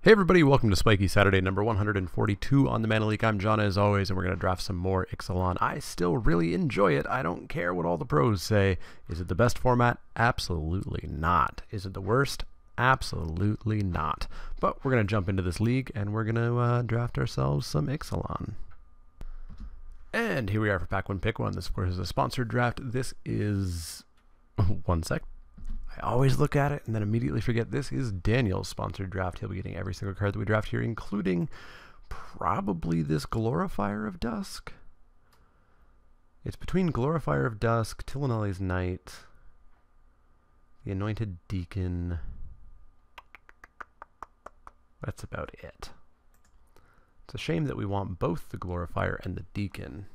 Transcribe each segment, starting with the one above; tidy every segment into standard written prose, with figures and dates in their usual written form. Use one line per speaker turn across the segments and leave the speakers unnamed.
Hey everybody, welcome to Spikey Saturday number 142 on the Mana Leek. I'm John as always, and we're going to draft some more Ixalan. I still really enjoy it. I don't care what all the pros say. Is it the best format? Absolutely not. Is it the worst? Absolutely not. But we're going to jump into this league, and we're going to draft ourselves some Ixalan. And here we are for Pack 1, Pick 1. This, of course, is a sponsored draft. This is... one sec. I always look at it and then immediately forget this is Daniel's sponsored draft. He'll be getting every single card that we draft here, including probably this Glorifier of Dusk. It's between Glorifier of Dusk, Tillinelli's Knight, the Anointed Deacon. That's about it. It's a shame that we want both the Glorifier and the Deacon.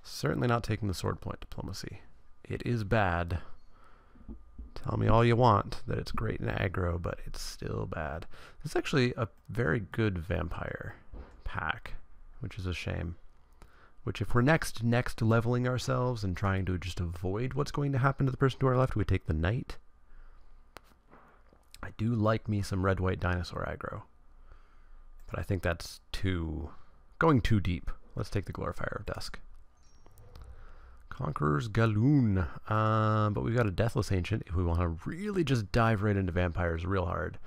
Certainly not taking the Sword Point Diplomacy. It is bad. Tell me all you want that it's great in aggro, but it's still bad. This is actually a very good vampire pack, which is a shame. Which if we're next leveling ourselves and trying to just avoid what's going to happen to the person to our left, we take the knight. I do like me some red-white dinosaur aggro, but I think that's going too deep. Let's take the Glorifier of Dusk. Conqueror's Galoon, but we've got a Deathless Ancient if we want to really just dive right into vampires real hard.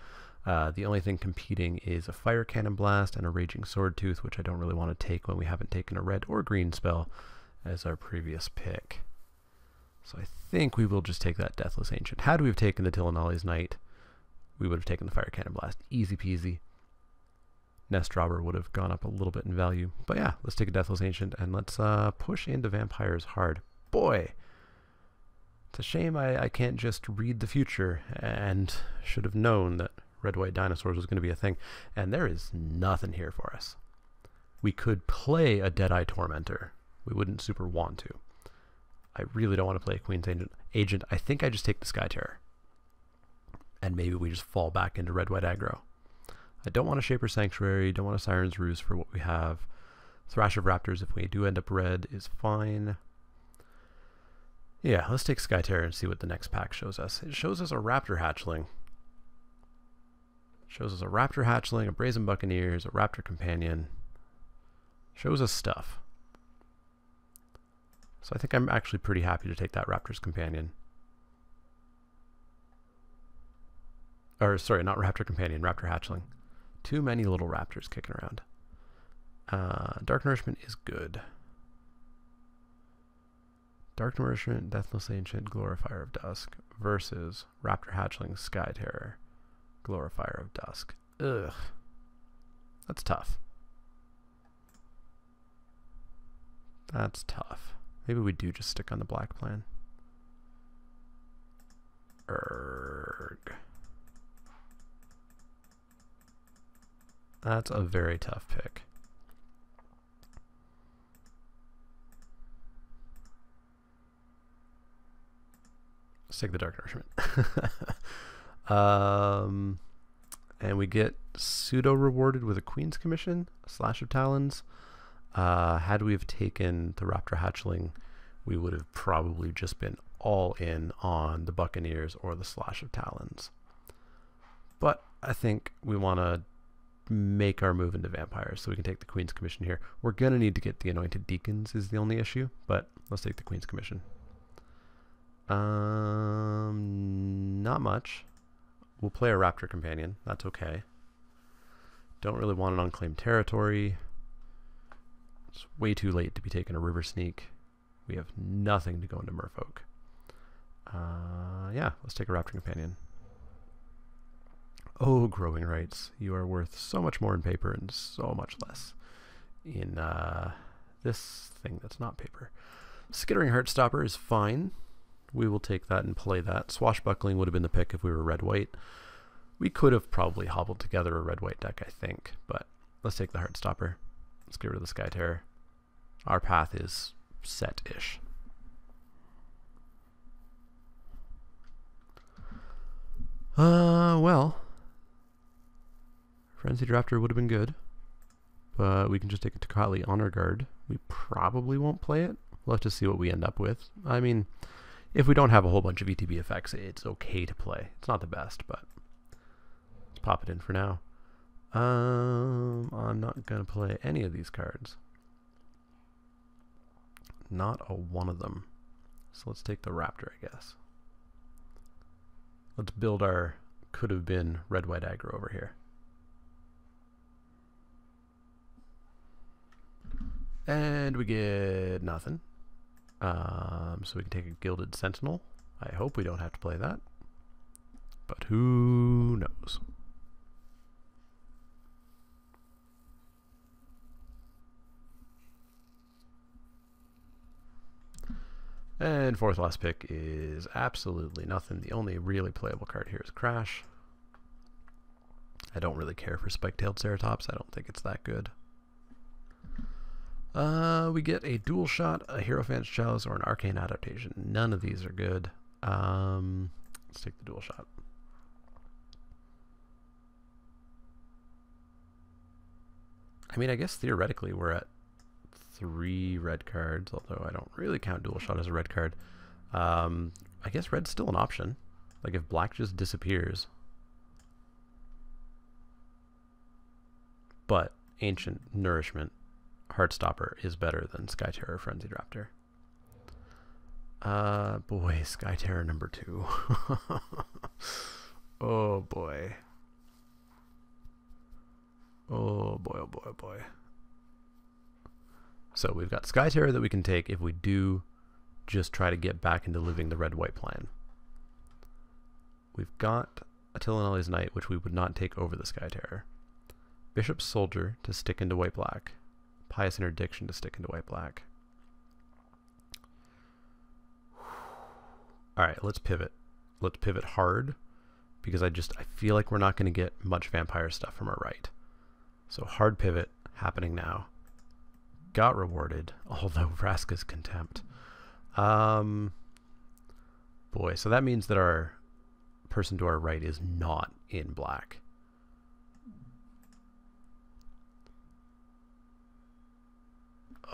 The only thing competing is a Fire Cannon Blast and a Raging Sword Tooth, which I don't really want to take when we haven't taken a red or green spell as our previous pick. So I think we will just take that Deathless Ancient. Had we have taken the Tillinelli's Knight, we would have taken the Fire Cannon Blast. Easy peasy. Nest Robber would have gone up a little bit in value. But yeah, let's take a Deathless Ancient and let's push into vampires hard. Boy, it's a shame I can't just read the future and should have known that red-white dinosaurs was going to be a thing. And there is nothing here for us. We could play a Deadeye Tormentor. We wouldn't super want to. I really don't want to play a Queen's Agent. I think I just take the Sky Terror. And maybe we just fall back into red-white aggro. I don't want a Shaper Sanctuary, don't want a Siren's Ruse for what we have. Thrash of Raptors, if we do end up red, is fine. Yeah, let's take Sky Terror and see what the next pack shows us. It shows us a Raptor Hatchling. It shows us a Raptor Hatchling, a Brazen Buccaneers, a Raptor Companion. Shows us stuff. So I think I'm actually pretty happy to take that Raptor's Companion. Or, sorry, not Raptor Companion, Raptor Hatchling. Too many little raptors kicking around. Dark Nourishment is good. Dark Nourishment, Deathless Ancient, Glorifier of Dusk versus Raptor Hatchling, Sky Terror, Glorifier of Dusk. Ugh. That's tough. That's tough. Maybe we do just stick on the black plan. Erg. That's a very tough pick. Let's take the Dark Nourishment. And we get pseudo rewarded with a Queen's Commission, a Slash of Talons. Had we have taken the Raptor Hatchling, we would have probably just been all in on the Buccaneers or the Slash of Talons. But I think we want to make our move into vampires, so we can take the Queen's Commission here. We're gonna need to get the Anointed Deacons is the only issue, but let's take the Queen's Commission. Not much. We'll play a Raptor Companion. That's okay. Don't really want an unclaimed territory. It's way too late to be taking a River Sneak. We have nothing to go into Merfolk. Yeah, let's take a Raptor Companion. Oh, Growing Rights. You are worth so much more in paper and so much less in this thing that's not paper. Skittering Heartstopper is fine. We will take that and play that. Swashbuckling would have been the pick if we were red-white. We could have probably hobbled together a red-white deck, I think, but let's take the Heartstopper. Let's get rid of the Sky Terror. Our path is set-ish. Well, Frenzied Raptor would have been good, but we can just take a Tocatli Honor Guard. We probably won't play it. We'll have to see what we end up with. I mean, if we don't have a whole bunch of ETB effects, it's okay to play. It's not the best, but pop it in for now. I'm not going to play any of these cards. Not a one of them. So let's take the Raptor, I guess. Let's build our could have been red-white aggro over here. And we get nothing. So we can take a Gilded Sentinel. I hope we don't have to play that. But who knows? And fourth last pick is absolutely nothing. The only really playable card here is Crash. I don't really care for Spike-tailed Ceratops. I don't think it's that good. We get a Dual Shot, a Hierophant's Chalice, or an Arcane Adaptation. None of these are good. Let's take the Dual Shot. I mean, I guess theoretically we're at 3 red cards, although I don't really count Dual Shot as a red card. I guess red's still an option. Like if black just disappears. But Ancient Nourishment, Heartstopper is better than Skyterror Frenzied Raptor. Boy, Skyterror number 2. Oh boy. Oh boy, oh boy, oh boy. So we've got Skyterror that we can take if we do just try to get back into living the red-white plan. We've got Attilanelli's Knight, which we would not take over the Skyterror. Bishop's Soldier to stick into white-black. Pious Interdiction to stick into white-black. Alright, let's pivot. Let's pivot hard, because I feel like we're not going to get much vampire stuff from our right. So hard pivot happening now. Got rewarded, although Vraska's Contempt. Boy, so that means that our person to our right is not in black.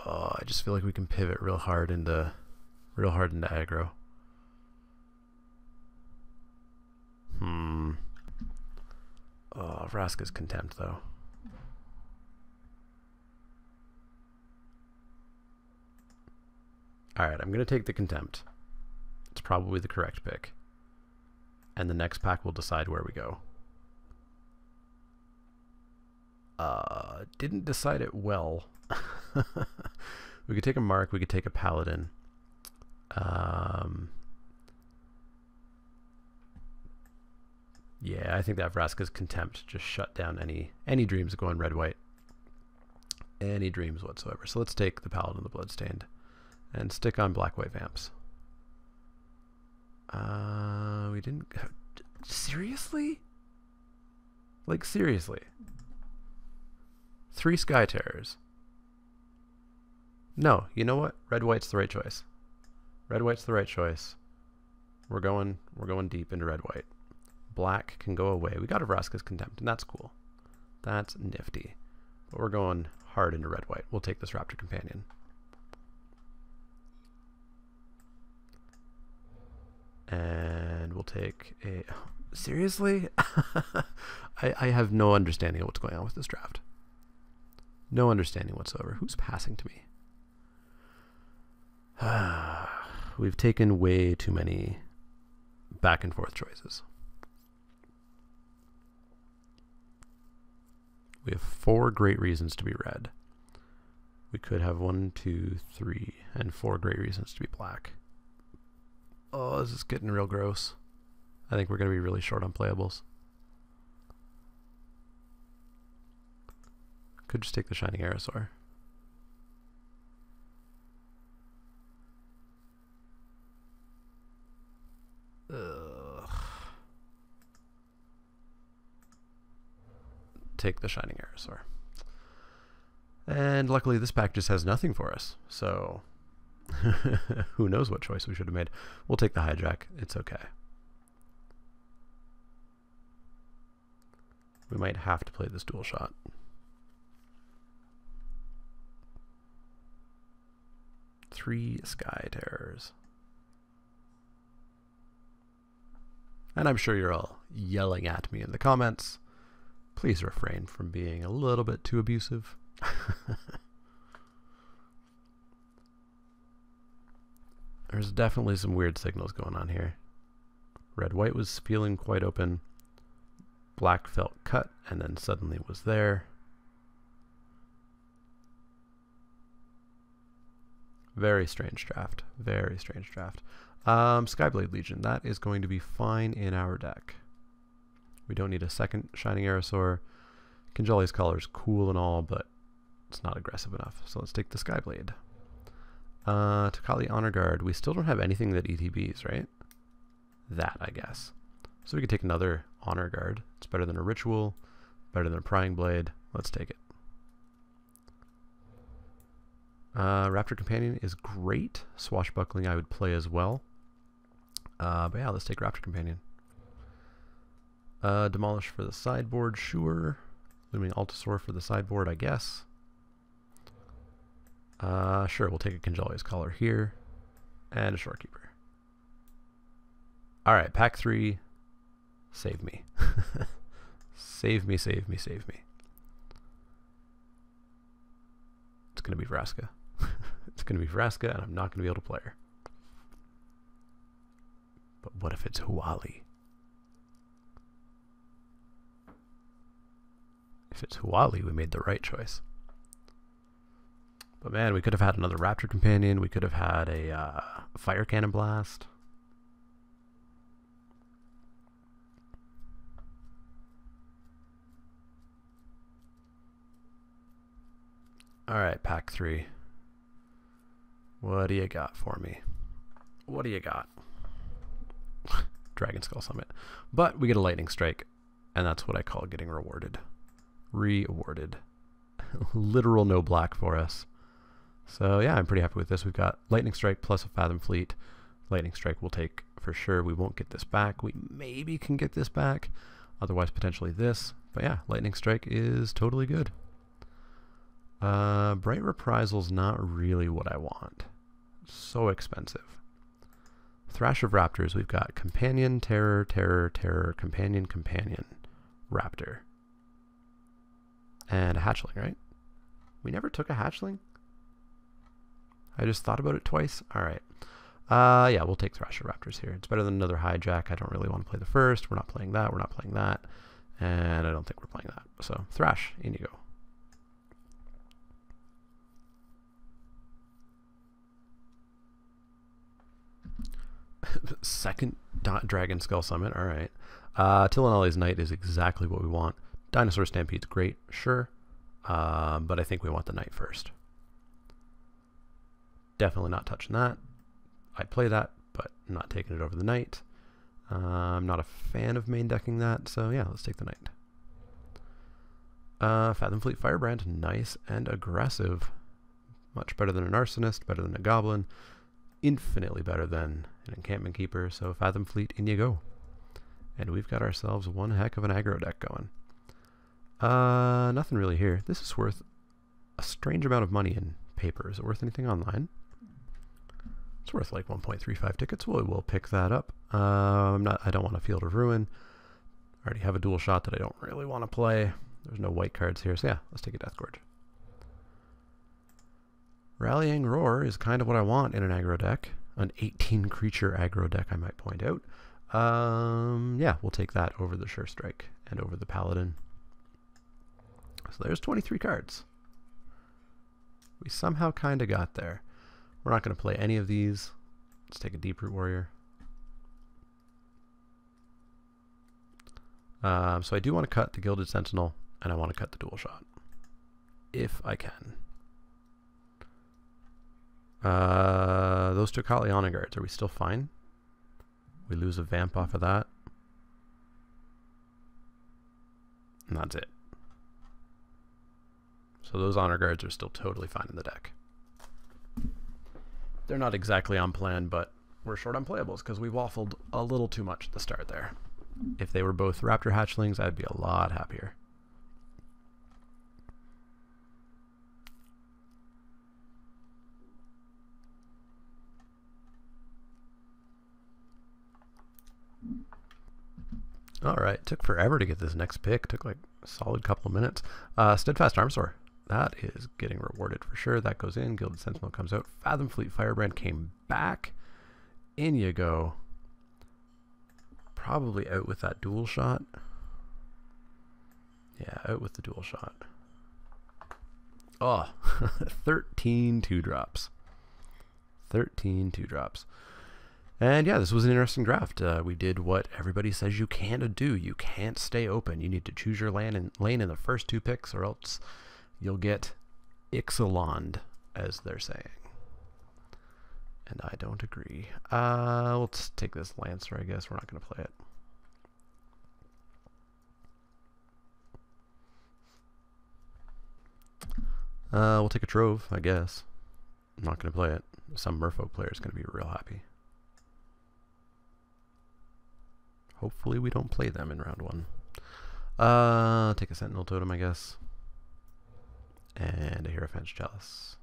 Oh, I just feel like we can pivot real hard into aggro. Oh, Vraska's Contempt though. Alright, I'm going to take the Contempt. It's probably the correct pick. And the next pack will decide where we go. Didn't decide it well. We could take a Mark, we could take a Paladin. Yeah, I think that Vraska's Contempt just shut down any dreams of going red-white. Any dreams whatsoever. So let's take the Paladin, the Bloodstained. And stick on black-white vamps. We didn't... Seriously? Like, seriously? 3 Skyterrors. No, you know what? Red-white's the right choice. Red-white's the right choice. We're going deep into red-white. Black can go away. We got a Vraska's Contempt, and that's cool. That's nifty. But we're going hard into red-white. We'll take this Raptor Companion. And we'll take a... Seriously? I have no understanding of what's going on with this draft. No understanding whatsoever. Who's passing to me? We've taken way too many back and forth choices. We have 4 great reasons to be red. We could have 1, 2, 3, and 4 great reasons to be black. Oh, this is getting real gross. I think we're going to be really short on playables. Could just take the Shining Aerosaur. Ugh. Take the Shining Aerosaur. And luckily this pack just has nothing for us, so who knows what choice we should have made. We'll take the Hijack. It's okay. We might have to play this Dual Shot. Three Skyterrors. And I'm sure you're all yelling at me in the comments. Please refrain from being a little bit too abusive. There's definitely some weird signals going on here. Red-white was feeling quite open. Black felt cut and then suddenly was there. Very strange draft. Very strange draft. Skyblade Legion. That is going to be fine in our deck. We don't need a second Shining Aerosaur. Kinjali's color is cool and all, but it's not aggressive enough. So let's take the Skyblade. Takali Honor Guard. We still don't have anything that ETBs, right? That, I guess. So we could take another Honor Guard. It's better than a Ritual, better than a Prying Blade. Let's take it. Raptor Companion is great. Swashbuckling I would play as well. But yeah, let's take Raptor Companion. Demolish for the sideboard, sure. Looming Altasaur for the sideboard, I guess. Sure, we'll take a Kinjali's Collar here. And a Shorekeeper. Alright, pack 3. Save me. Save me, save me, save me. It's going to be Vraska. It's going to be Vraska, and I'm not going to be able to play her. But what if it's Huali? If it's Huali, we made the right choice. But man, we could have had another Raptor Companion. We could have had a Fire Cannon Blast. Alright, pack 3. What do you got for me? What do you got? Dragon Skull Summit. But we get a Lightning Strike, and that's what I call getting rewarded. Re-awarded. Literal no black for us. So yeah, I'm pretty happy with this. We've got Lightning Strike plus a Fathom Fleet. Lightning Strike we'll take for sure. We won't get this back. We maybe can get this back. Otherwise, potentially this. But yeah, Lightning Strike is totally good. Bright Reprisal's not really what I want. So expensive. Thrash of Raptors, we've got Companion, Terror, Terror, Terror, Companion, Companion, Raptor. And a Hatchling, right? We never took a Hatchling? I just thought about it twice? Alright. Yeah, we'll take Thrash of Raptors here. It's better than another Hijack. I don't really want to play the first. We're not playing that. We're not playing that. And I don't think we're playing that. So, Thrash, in you go. Second Dragon Skull Summit, alright. Tillinelli's Knight is exactly what we want. Dinosaur Stampede's great, sure. But I think we want the Knight first. Definitely not touching that. I'd play that, but not taking it over the Knight. I'm not a fan of main decking that, so yeah, let's take the Knight. Fathom Fleet Firebrand, nice and aggressive. Much better than an Arsonist, better than a Goblin. Infinitely better than an Encampment Keeper, so Fathom Fleet, in you go. And we've got ourselves one heck of an aggro deck going. Nothing really here. This is worth a strange amount of money in paper. Is it worth anything online? It's worth like 1.35 tickets. We'll pick that up. I don't want a Field of Ruin. I already have a dual shot that I don't really want to play. There's no white cards here, so yeah, let's take a Death Gorge. Rallying Roar is kind of what I want in an aggro deck. An 18 creature aggro deck, I might point out. Yeah, we'll take that over the Sure Strike and over the Paladin. So there's 23 cards. We somehow kind of got there. We're not going to play any of these. Let's take a Deep-Root Warrior. So I do want to cut the Gilded Sentinel, and I want to cut the Dual Shot. If I can. Those two Kaliana Guards, are we still fine? We lose a Vamp off of that. And that's it. So those Honor Guards are still totally fine in the deck. They're not exactly on plan, but we're short on playables because we waffled a little too much at the start there. If they were both Raptor Hatchlings, I'd be a lot happier. Alright, took forever to get this next pick. Took like a solid couple of minutes. Steadfast Armsword. That is getting rewarded for sure. That goes in. Gilded Sentinel comes out. Fathom Fleet Firebrand came back. In you go. Probably out with that dual shot. Yeah, out with the dual shot. Oh, 13 2-drops. 13 2-drops. And yeah, this was an interesting draft. We did what everybody says you can't do. You can't stay open. You need to choose your lane in the first 2 picks, or else you'll get Ixalan, as they're saying. And I don't agree. Let's take this Lancer, I guess. We're not going to play it. We'll take a Trove, I guess. I'm not going to play it. Some Merfolk player is going to be real happy. Hopefully we don't play them in round 1. Take a Sentinel Totem, I guess. And a Hierophant's Chalice.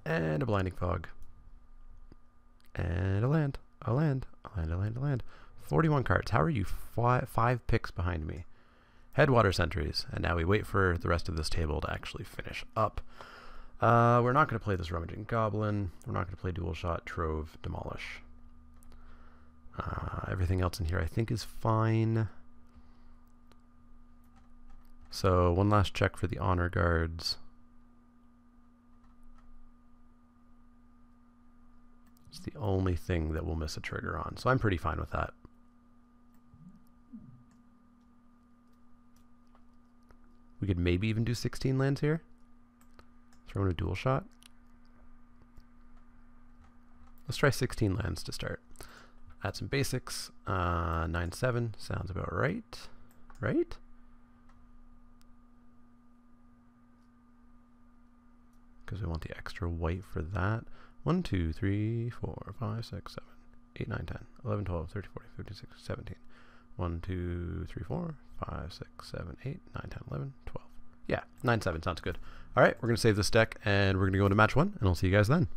And a Blinding Fog. And a land. A land. 41 cards. How are you 5 picks behind me? Headwater Sentries. And now we wait for the rest of this table to actually finish up. We're not going to play this Rummaging Goblin. We're not going to play Dual Shot, Trove, Demolish. Everything else in here I think is fine. So one last check for the Honor Guards. It's the only thing that we'll miss a trigger on. So I'm pretty fine with that. We could maybe even do 16 lands here. Throw in a dual shot. Let's try 16 lands to start. Add some basics. 9/7 sounds about right. Right? Because we want the extra white for that. 1, 2, 3, 4, 5, 6, 7, 8, 9, 10, 11, 12, 13, 14, 15, 16, 17. 1, 2, 3, 4, 5, 6, 7, 8, 9, 10, 11, 12. Yeah, 9/7 sounds good. All right, we're going to save this deck, and we're going to go into match 1, and I'll see you guys then.